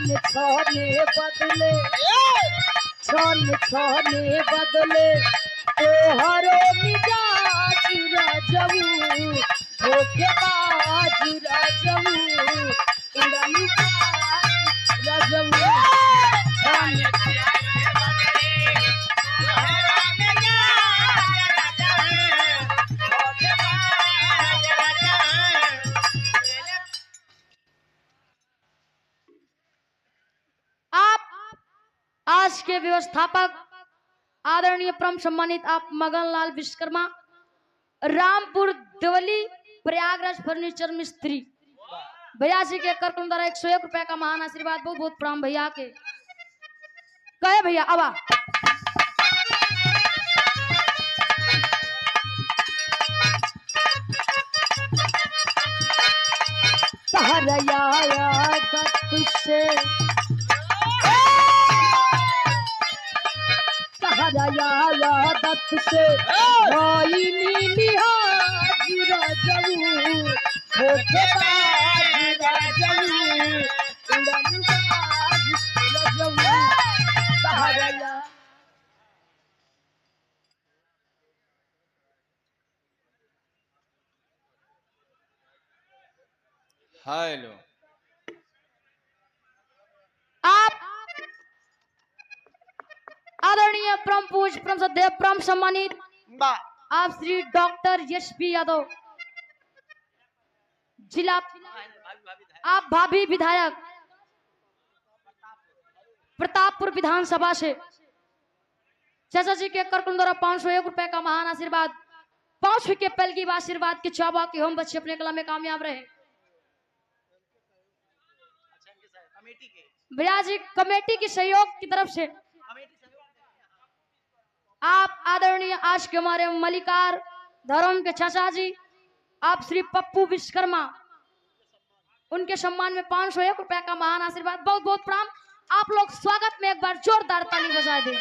छन छने बदले छन छने बदले तोहरो मिजाज रजऊ धोखेबाज रजऊ उड़नबाज रजऊ छन आज के व्यवस्थापक आदरणीय परम सम्मानित आप मगनलाल विश्वकर्मा रामपुर देवली प्रयागराज फर्नीचर मिस्त्री भैया जी के करकुन द्वारा 101 रुपए का महान आशीर्वाद। बहुत बहुत प्रणाम भैया के कहे भैया आवा से दत्त से भाई निहाज रजऊ धोखेबाज रजऊ उड़नबाज रजऊ सहारया। हेलो आप आदरणीय परम पूज्य परम सदैव परम सम्मानित आप श्री डॉक्टर यशपी यादव जिला आप भाभी विधायक प्रतापपुर विधानसभा से चाचा जी के करकुन द्वारा 501 रुपए का महान आशीर्वाद 5 के पल की आशीर्वाद के चावा के हम बच्चे अपने कला में कामयाब रहे। भैया जी कमेटी की सहयोग की तरफ से आप आदरणीय आज के हमारे मलिकार धर्म के चाचा जी आप श्री पप्पू विश्वकर्मा उनके सम्मान में 501 रुपए का महान आशीर्वाद। बहुत बहुत प्रणाम। आप लोग स्वागत में एक बार जोरदार ताली बजा दें।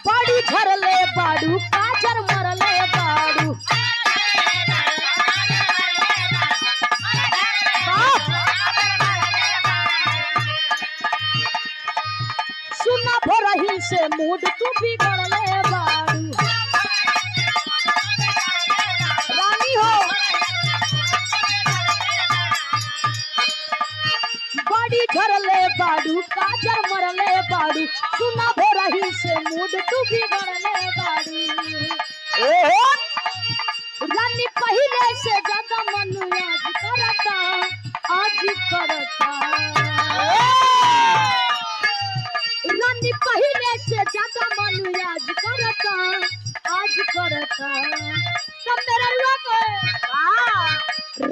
बाड़ी झरले बाड़ू काजर मरले बाड़ू सुना भोरही से मूड तू बिगड़ले बाड़ू रानी हो बाड़ी झरले बाड़ू काजर मरले बाड़ू सुना भोरही से मूड तू बिगड़ले बाड़ी रानी पहले से ज्यादा मन आज करता रानी पहले से ज्यादा मन आज करता सब मेरा लोग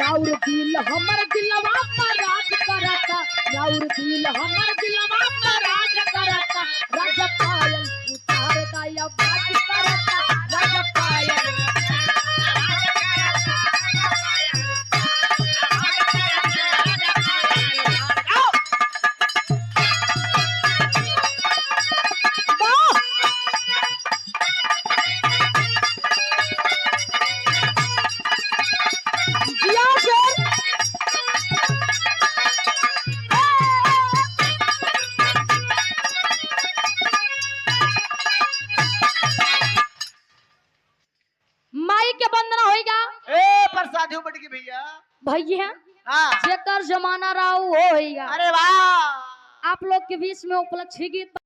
राउर दिल हमर दिलवा पर राज करता राउर दिल हमर दिलवा पर राज करता राजा पायल उतार दाया बात करता राजा पायल भैया जेकर जमाना रहा होगा। अरे वाह आप लोग के बीच में उपलक्ष्य गीत